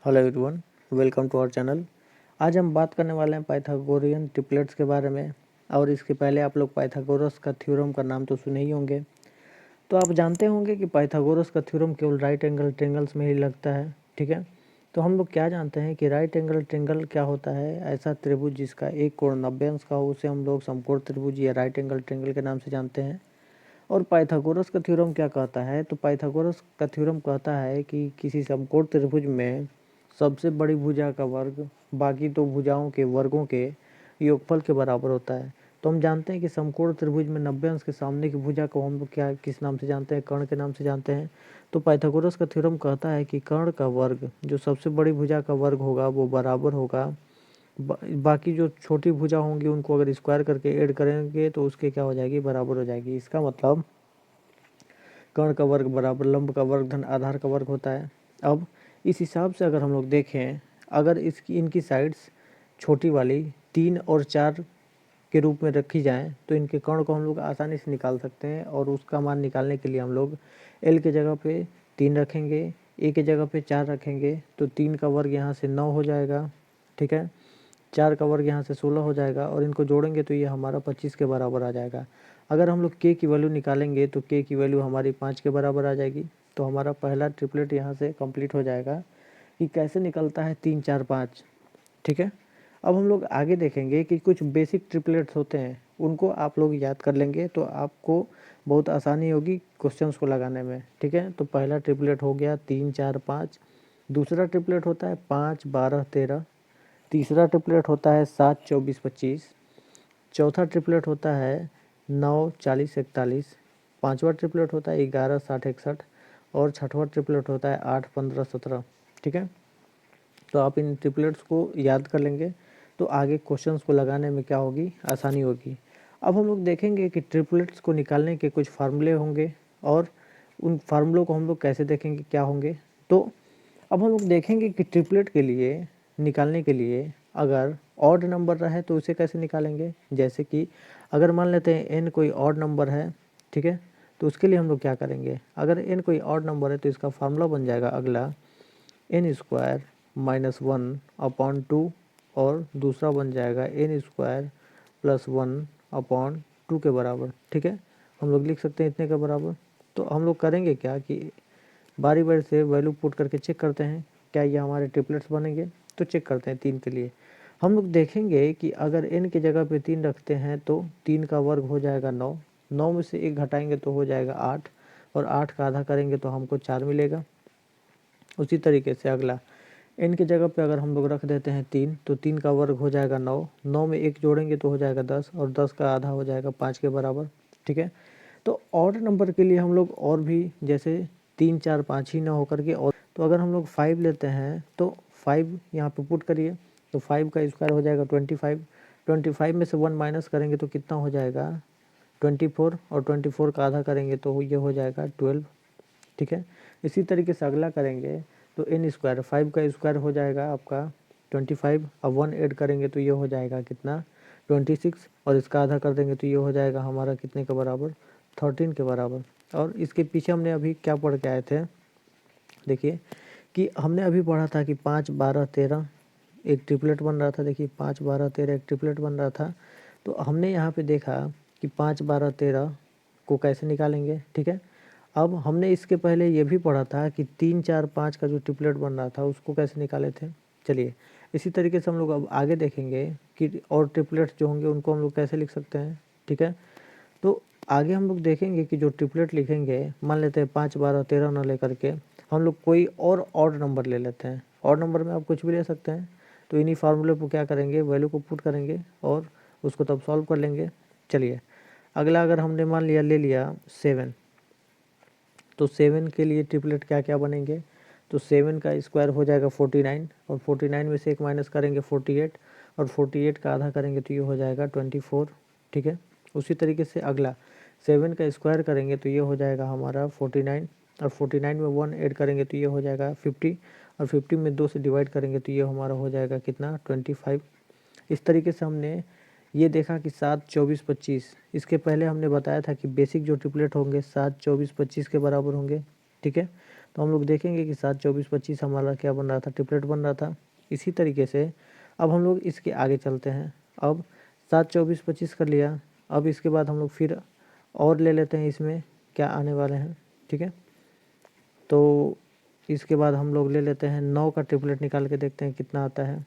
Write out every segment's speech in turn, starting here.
Hello everyone, welcome to our channel. आज हम बात करने वाले हैं पाइथागोरियन ट्रिपलेट्स के बारे में। और इसके पहले आप लोग पाइथागोरस का थ्योरम का नाम तो सुने ही होंगे। तो आप जानते होंगे कि पाइथागोरस का थ्योरम केवल राइट एंगल ट्रायंगल्स में ही लगता है। ठीक है, तो हम लोग क्या जानते हैं कि राइट एंगल ट्रायंगल क्या होता है। ऐसा त्रिभुज जिसका एक कोण 90 अंश का हो उसे हम लोग समकोण त्रिभुज या राइट एंगल ट्रायंगल के नाम से जानते हैं। और पाइथागोरस का थ्योरम क्या कहता है, तो पाइथागोरस का थ्योरम कहता है कि किसी समकोण त्रिभुज में सबसे बड़ी भुजा का वर्ग बाकी दो भुजाओं के वर्गों के योगफल के बराबर होता है। तो हम जानते हैं कि समकोण त्रिभुज में 90 अंश के सामने की भुजा को हम लोग क्या किस नाम से जानते हैं, कर्ण के नाम से जानते हैं। तो पाइथागोरस का थ्योरम कहता है कि कर्ण का वर्ग जो सबसे बड़ी भुजा का वर्ग होगा वो बराबर होगा बाकी जो छोटी भुजा होंगी उनको अगर स्क्वायर करके ऐड करेंगे तो उसके क्या हो जाएगी, बराबर हो जाएगी। इसका मतलब कर्ण का वर्ग बराबर लंब का वर्ग धन आधार का वर्ग होता है। अब इस हिसाब से अगर हम लोग देखें, अगर इनकी साइड्स छोटी वाली 3 और 4 के रूप में रखी जाएं तो इनके कर्ण को हम लोग आसानी से निकाल सकते हैं। और उसका मान निकालने के लिए हम लोग एल के जगह पे 3 रखेंगे, ए के जगह पे 4 रखेंगे, तो 3 का वर्ग यहाँ से 9 हो जाएगा। ठीक है, 4 का वर्ग यहाँ से 16 हो जाएगा और इनको जोड़ेंगे तो ये हमारा 25 के बराबर आ जाएगा। अगर हम लोग के की वैल्यू निकालेंगे तो के की वैल्यू हमारी 5 के बराबर आ जाएगी। तो हमारा पहला ट्रिपलेट यहाँ से कंप्लीट हो जाएगा कि कैसे निकलता है 3 4 5। ठीक है, अब हम लोग आगे देखेंगे कि कुछ बेसिक ट्रिपलेट्स होते हैं, उनको आप लोग याद कर लेंगे तो आपको बहुत आसानी होगी क्वेश्चंस को लगाने में। ठीक है, तो पहला ट्रिपलेट हो गया 3 4 5। दूसरा ट्रिपलेट होता है 5 12 13। तीसरा ट्रिपलेट होता है 7 24 25। चौथा ट्रिपलेट होता है 9 40 41। पांचवा ट्रिपलेट होता है 11 60 61। और छठवां ट्रिपलेट होता है 8 15 17। ठीक है, तो आप इन ट्रिपलेट्स को याद कर लेंगे तो आगे क्वेश्चंस को लगाने में क्या होगी, आसानी होगी। अब हम लोग देखेंगे कि ट्रिपलेट्स को निकालने के कुछ फार्मूले होंगे और उन फार्मूलों को हम लोग कैसे देखेंगे क्या होंगे। तो अब हम लोग देखेंगे कि ट्रिपलेट के लिए निकालने के लिए अगर ऑड नंबर रहे तो उसे कैसे निकालेंगे। जैसे कि अगर मान लेते हैं एन कोई ऑड नंबर है, ठीक है, तो उसके लिए हम लोग क्या करेंगे, अगर एन कोई ऑड नंबर है तो इसका फार्मूला बन जाएगा अगला एन स्क्वायर -1/2 और दूसरा बन जाएगा एन स्क्वायर +1/2 के बराबर। ठीक है, हम लोग लिख सकते हैं इतने के बराबर। तो हम लोग करेंगे क्या कि बारी बारी से वैल्यू पुट करके चेक करते हैं क्या ये हमारे ट्रिपलेट्स बनेंगे। तो चेक करते हैं 3 के लिए। हम लोग देखेंगे कि अगर n की जगह पे 3 रखते हैं तो 3 का वर्ग हो जाएगा 9। 9 में से 1 घटाएंगे तो हो जाएगा 8 और 8 का आधा करेंगे तो हमको 4 मिलेगा। उसी तरीके से अगला n की जगह पे अगर हम लोग रख देते हैं 3 तो 3 का वर्ग हो जाएगा 9। 9 में 1 जोड़ेंगे तो हो जाएगा 10 और 10 का आधा हो जाएगा 5 के बराबर। ठीक है, तो ऑड नंबर के लिए हम लोग और भी जैसे 3 4 5 ही ना होकर के और, तो अगर हम लोग 5 लेते हैं तो 5 यहाँ पे पुट करिए तो 5 का स्क्वायर हो जाएगा 25। 25 में से 1 माइनस करेंगे तो कितना हो जाएगा 24 और 24 का आधा करेंगे तो ये हो जाएगा 12। ठीक है, इसी तरीके से अगला करेंगे तो एन स्क्वायर 5 का स्क्वायर हो जाएगा आपका 25। अब 1 ऐड करेंगे तो ये हो जाएगा कितना 26 और इसका आधा कर देंगे तो ये हो जाएगा हमारा कितने के बराबर 13 के बराबर। और इसके पीछे हमने अभी क्या पढ़ के आए थे, देखिए कि हमने अभी पढ़ा था कि 5 12 13 एक ट्रिपलेट बन रहा था। देखिए 5 12 13 एक ट्रिपलेट बन रहा था। तो हमने यहाँ पे देखा कि 5 12 13 को कैसे निकालेंगे। ठीक है, अब हमने इसके पहले ये भी पढ़ा था कि 3 4 5 का जो ट्रिपलेट बन रहा था उसको कैसे निकाले थे। चलिए इसी तरीके से हम लोग अब आगे देखेंगे कि और ट्रिपलेट्स जो होंगे उनको हम लोग कैसे लिख सकते हैं। ठीक है, तो आगे हम लोग देखेंगे कि जो ट्रिपलेट लिखेंगे, मान लेते हैं 5 12 13 ना लेकर के हम लोग कोई और ऑड नंबर ले लेते हैं। ऑड नंबर में आप कुछ भी ले सकते हैं। तो इन्हीं फार्मूले को क्या करेंगे, वैल्यू को पुट करेंगे और उसको तब सॉल्व कर लेंगे। चलिए अगला अगर हमने मान लिया ले लिया 7, तो 7 के लिए ट्रिपलेट क्या क्या बनेंगे, तो 7 का स्क्वायर हो जाएगा 49 और 49 में से 1 माइनस करेंगे 48 और 48 का आधा करेंगे तो ये हो जाएगा 24। ठीक है, उसी तरीके से अगला 7 का स्क्वायर करेंगे तो ये हो जाएगा हमारा 49 और 49 में 1 ऐड करेंगे तो ये हो जाएगा 50 और 50 में 2 से डिवाइड करेंगे तो ये हमारा हो जाएगा कितना 25। इस तरीके से हमने ये देखा कि 7 24 25। इसके पहले हमने बताया था कि बेसिक जो ट्रिपलेट होंगे 7 24 25 के बराबर होंगे। ठीक है, तो हम लोग देखेंगे कि 7, 24, 25 हमारा क्या बन रहा था, ट्रिपलेट बन रहा था। इसी तरीके से अब हम लोग इसके आगे चलते हैं। अब 7, 24, 25 कर लिया। अब इसके बाद हम लोग फिर और ले लेते हैं, इसमें क्या आने वाले हैं, ठीक है। तो इसके बाद हम लोग ले लेते हैं 9 का ट्रिपलेट निकाल के देखते हैं कितना आता है।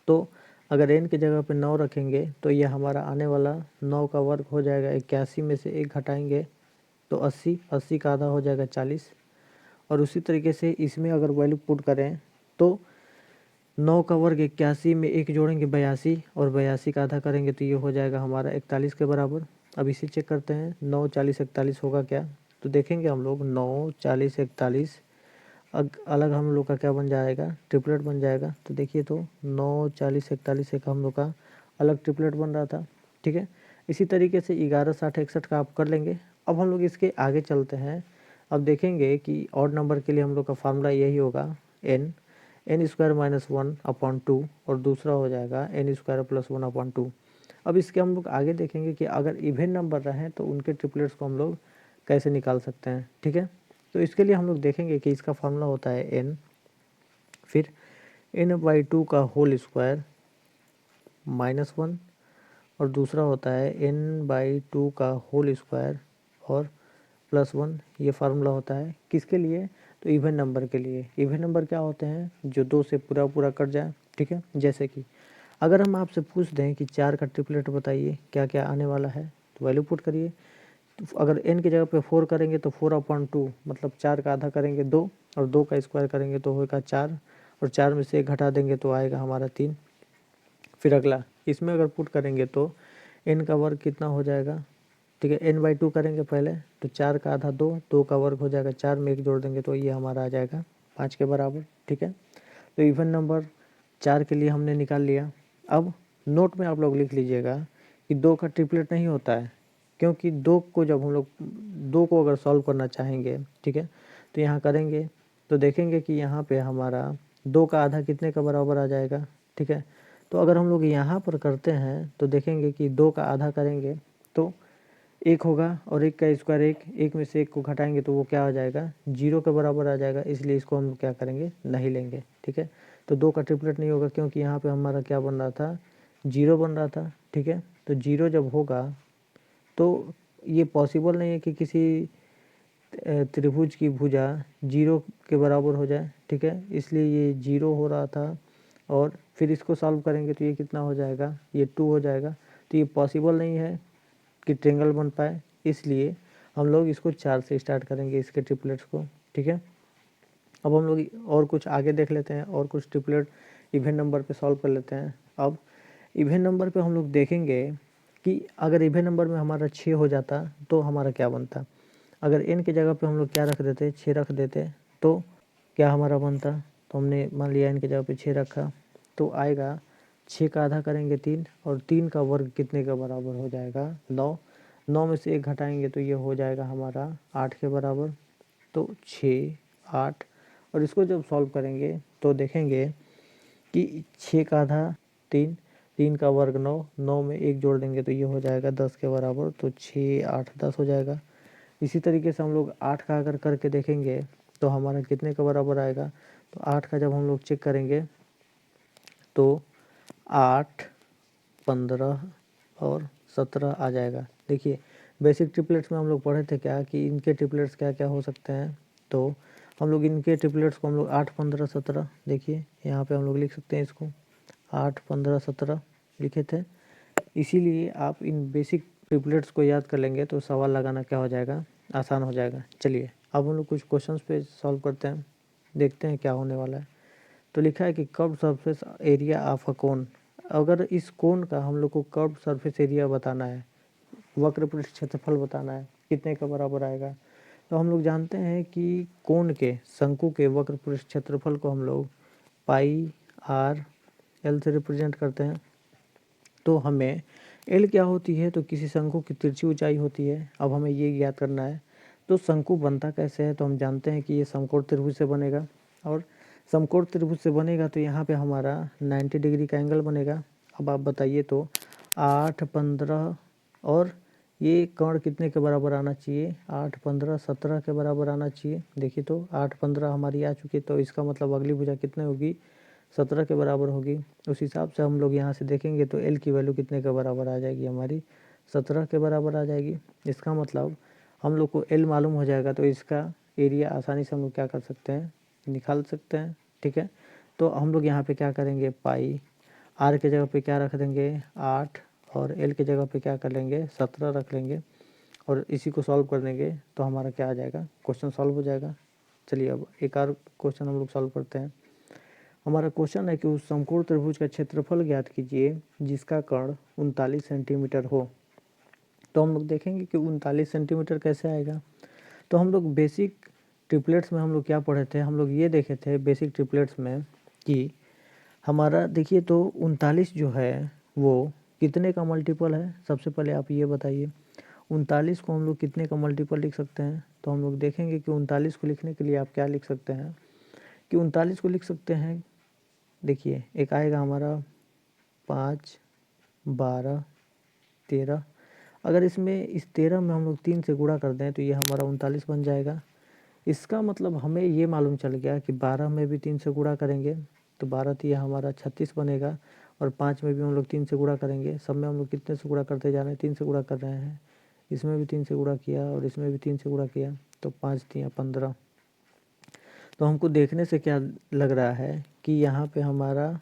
तो अगर n की जगह पे 9 रखेंगे तो ये हमारा आने वाला 9 का वर्ग हो जाएगा 81 में से 1 घटाएंगे तो 80, 80 का आधा हो जाएगा 40। और उसी तरीके से इसमें अगर वैल्यू पुट करें तो 9 का वर्ग 81 में 1 जोड़ेंगे 82 और 82 का आधा करेंगे तो ये हो जाएगा हमारा 41 के बराबर। अब इसे चेक करते हैं, 9, 40, 41 होगा क्या, तो देखेंगे हम लोग 9, 40, 41 अलग हम लोग का क्या बन जाएगा, ट्रिपलेट बन जाएगा। तो देखिए तो 9, 40, 41 एक हम लोग का अलग ट्रिपलेट बन रहा था, ठीक है। इसी तरीके से 11, 60, 61 का आप कर लेंगे। अब हम लोग इसके आगे चलते हैं। अब देखेंगे कि ऑड नंबर के लिए हम लोग का फार्मूला यही होगा n स्क्वायर माइनस 1/2 और दूसरा हो जाएगा n स्क्वायर प्लस 1/2। अब इसके हम लोग आगे देखेंगे कि अगर इवन नंबर रहें तो उनके ट्रिपलेट्स को हम लोग कैसे निकाल सकते हैं, ठीक है। तो इसके लिए हम लोग देखेंगे कि इसका फार्मूला होता है n, फिर n/2 का होल स्क्वायर -1 और दूसरा होता है n/2 का होल स्क्वायर और +1। ये फार्मूला होता है किसके लिए, तो इवन नंबर के लिए। इवन नंबर क्या होते हैं, जो 2 से पूरा पूरा कट जाए, ठीक है। जैसे कि अगर हम आपसे पूछ दें कि 4 का ट्रिपलेट बताइए क्या क्या आने वाला है, तो वैल्यू पुट करिए। तो अगर n की जगह पे 4 करेंगे तो 4/2 मतलब 4 का आधा करेंगे 2 और 2 का स्क्वायर करेंगे तो होगा 4 और 4 में से 1 घटा देंगे तो आएगा हमारा 3। फिर अगला इसमें अगर पुट करेंगे तो n का वर्ग कितना हो जाएगा, ठीक है। n/2 करेंगे पहले तो 4 का आधा 2, 2 का वर्ग हो जाएगा 4 में 1 जोड़ देंगे तो ये हमारा आ जाएगा 5 के बराबर, ठीक है। तो इवन नंबर 4 के लिए हमने निकाल लिया। अब नोट में आप लोग लिख लीजिएगा कि 2 का ट्रिपलेट नहीं होता है, क्योंकि 2 को जब हम लोग 2 को अगर सॉल्व करना चाहेंगे, ठीक है, तो यहाँ करेंगे तो देखेंगे कि यहाँ पे हमारा 2 का आधा कितने का बराबर आ जाएगा, ठीक है। तो अगर हम लोग यहाँ पर करते हैं तो देखेंगे कि 2 का आधा करेंगे तो 1 होगा और 1 का स्क्वायर 1, 1 में से 1 को घटाएंगे तो वो क्या आ जाएगा, 0 के बराबर आ जाएगा। इसलिए इसको हम क्या करेंगे, नहीं लेंगे, ठीक है। तो 2 का ट्रिपलेट नहीं होगा क्योंकि यहाँ पे हमारा क्या बन रहा था, 0 बन रहा था, ठीक है। तो 0 जब होगा तो ये पॉसिबल नहीं है कि किसी त्रिभुज की भुजा 0 के बराबर हो जाए, ठीक है। इसलिए ये 0 हो रहा था और फिर इसको सॉल्व करेंगे तो ये कितना हो जाएगा, ये 2 हो जाएगा। तो ये पॉसिबल नहीं है कि ट्रायंगल बन पाए, इसलिए हम लोग इसको 4 से स्टार्ट करेंगे इसके ट्रिपलेट्स को, ठीक है। अब हम लोग और कुछ आगे देख लेते हैं और कुछ ट्रिपलेट इवन नंबर पे सॉल्व कर लेते हैं। अब इवन नंबर पे हम लोग देखेंगे कि अगर इवन नंबर में हमारा 6 हो जाता तो हमारा क्या बनता। अगर n की जगह पे हम लोग क्या रख देते, 6 रख देते तो क्या हमारा बनता। तो हमने मान लिया n की जगह पे 6 रखा तो आएगा 6 का आधा करेंगे 3 और 3 का वर्ग कितने के बराबर हो जाएगा, 9। 9 में से 1 घटाएंगे तो ये हो जाएगा हमारा 8 के बराबर। तो 6, 8 और इसको जब सॉल्व करेंगे तो देखेंगे कि 6 का आधा 3, 3 का वर्ग 9, 9 में 1 जोड़ देंगे तो ये हो जाएगा 10 के बराबर। तो 6, 8, 10 हो जाएगा। इसी तरीके से हम लोग 8 का अगर करके देखेंगे तो हमारा कितने के बराबर आएगा, तो 8 का जब हम लोग चेक करेंगे तो 8, 15 और 17 आ जाएगा। देखिए बेसिक ट्रिपलेट्स में हम लोग पढ़े थे क्या कि इनके ट्रिपलेट्स क्या क्या हो सकते हैं, तो हम लोग इनके ट्रिपलेट्स को हम लोग 8, 15, 17 देखिए यहाँ पे हम लोग लिख सकते हैं इसको 8, 15, 17 लिखे थे। इसीलिए आप इन बेसिक ट्रिपलेट्स को याद कर लेंगे तो सवाल लगाना क्या हो जाएगा, आसान हो जाएगा। चलिए अब हम लोग कुछ क्वेश्चंस पे सॉल्व करते हैं, देखते हैं क्या होने वाला है। तो लिखा है कि curved surface area of a cone. अगर इस कोन का हम लोग को कर्व्ड सरफेस एरिया बताना है, वक्र पृष्ठ क्षेत्रफल बताना है, कितने का बराबर आएगा। तो हम लोग जानते हैं कि कोन के शंकु के वक्र पृष्ठ क्षेत्रफल को हम लोग पाई आर एल से रिप्रेजेंट करते हैं। तो हमें एल क्या होती है, तो किसी शंकु की तिरछी ऊंचाई होती है। अब हमें ये ज्ञात करना है तो शंकु बनता कैसे है, तो हम जानते हैं कि ये समकोण त्रिभुज से बनेगा और समकोण त्रिभुज से बनेगा तो यहाँ पे हमारा 90 डिग्री का एंगल बनेगा। अब आप बताइए तो 8, 15 और ये कर्ण कितने के बराबर आना चाहिए, 8, 15, 17 के बराबर आना चाहिए। देखिए तो 8, 15 हमारी आ चुकी है, तो इसका मतलब अगली भुजा कितने होगी, 17 के बराबर होगी। उस हिसाब से हम लोग यहाँ से देखेंगे तो एल की वैल्यू कितने के बराबर आ जाएगी हमारी, 17 के बराबर आ जाएगी। इसका मतलब हम लोग को एल मालूम हो जाएगा, तो इसका एरिया आसानी से हम लोग क्या कर सकते हैं, निकाल सकते हैं। ठीक है, तो हम लोग यहाँ पे क्या करेंगे, पाई आर के जगह पे क्या रख देंगे 8, और एल के जगह पे क्या कर लेंगे 17 रख लेंगे, और इसी को सॉल्व कर देंगे तो हमारा क्या आ जाएगा, क्वेश्चन सॉल्व हो जाएगा। चलिए अब एक और क्वेश्चन हम लोग सॉल्व करते हैं। हमारा क्वेश्चन है कि उस समकोण त्रिभुज का क्षेत्रफल ज्ञात कीजिए जिसका कर्ण 39 सेंटीमीटर हो। तो हम लोग देखेंगे कि 39 सेंटीमीटर कैसे आएगा। तो हम लोग बेसिक ट्रिपलेट्स में हम लोग क्या पढ़े थे, हम लोग ये देखे थे बेसिक ट्रिपलेट्स में कि हमारा देखिए तो 39 जो है वो कितने का मल्टीपल है। सबसे पहले आप ये बताइए 39 को हम लोग कितने का मल्टीपल लिख सकते हैं। तो हम लोग देखेंगे कि 39 को लिखने के लिए आप क्या लिख सकते हैं, कि 39 को लिख सकते हैं, देखिए एक आएगा हमारा 5, 12, 13। अगर इसमें इस 13 में हम लोग 3 से गुणा कर दें तो ये हमारा 39 बन जाएगा। इसका मतलब हमें ये मालूम चल गया कि 12 में भी 3 से गुणा करेंगे तो 12 तो ये हमारा 36 बनेगा, और 5 में भी हम लोग 3 से गुणा करेंगे। सब में हम लोग कितने से गुणा करते जा रहे हैं, 3 से गुणा कर रहे हैं। इसमें भी 3 से गुणा किया और इसमें भी 3 से गुणा किया, तो 5 3 15। तो हमको देखने से क्या लग रहा है कि यहाँ पे हमारा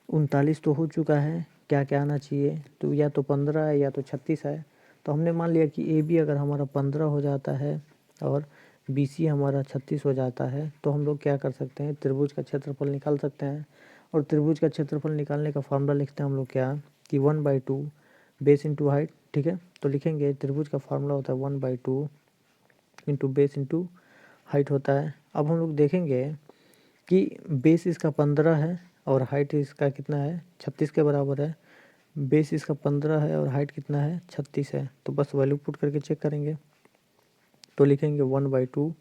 39 तो हो चुका है, क्या क्या आना चाहिए, तो या तो 15 है या तो 36 है। तो हमने मान लिया कि ए बी अगर हमारा 15 हो जाता है और बी सी हमारा 36 हो जाता है, तो हम लोग क्या कर सकते हैं, त्रिभुज का क्षेत्रफल निकाल सकते हैं। और त्रिभुज का क्षेत्रफल निकालने का फॉर्मूला लिखते हैं हम लोग क्या, कि 1/2 बेस इंटू हाइट। ठीक है, तो लिखेंगे त्रिभुज का फार्मूला होता है 1/2 इंटू बेस इंटू हाइट होता है। अब हम लोग देखेंगे कि बेस इसका 15 है और हाइट इसका कितना है, 36 के बराबर है। बेस इसका 15 है और हाइट कितना है, 36 है। तो बस वैल्यू पुट करके चेक करेंगे, तो लिखेंगे 1/2,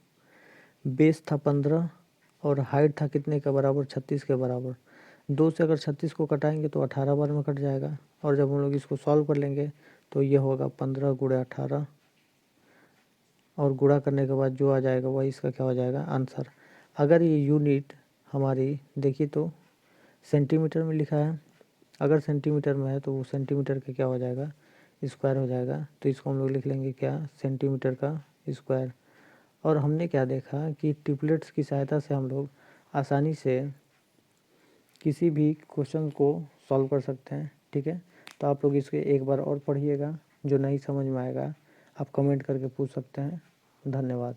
बेस था 15 और हाइट था कितने के बराबर, 36 के बराबर। 2 से अगर 36 को कटाएंगे तो 18 बार में कट जाएगा, और जब हम लोग इसको सॉल्व कर लेंगे तो ये होगा 15 गुणे 18, और गुणा करने के बाद जो आ जाएगा वही इसका क्या हो जाएगा, आंसर। अगर ये यूनिट हमारी देखिए तो सेंटीमीटर में लिखा है, अगर सेंटीमीटर में है तो वो सेंटीमीटर का क्या हो जाएगा, स्क्वायर हो जाएगा। तो इसको हम लोग लिख लेंगे क्या, सेंटीमीटर का स्क्वायर। और हमने क्या देखा कि ट्रिपलेट्स की सहायता से हम लोग आसानी से किसी भी क्वेश्चन को सॉल्व कर सकते हैं। ठीक है, तो आप लोग इसके एक बार और पढ़िएगा, जो नहीं समझ में आएगा आप कमेंट करके पूछ सकते हैं। धन्यवाद।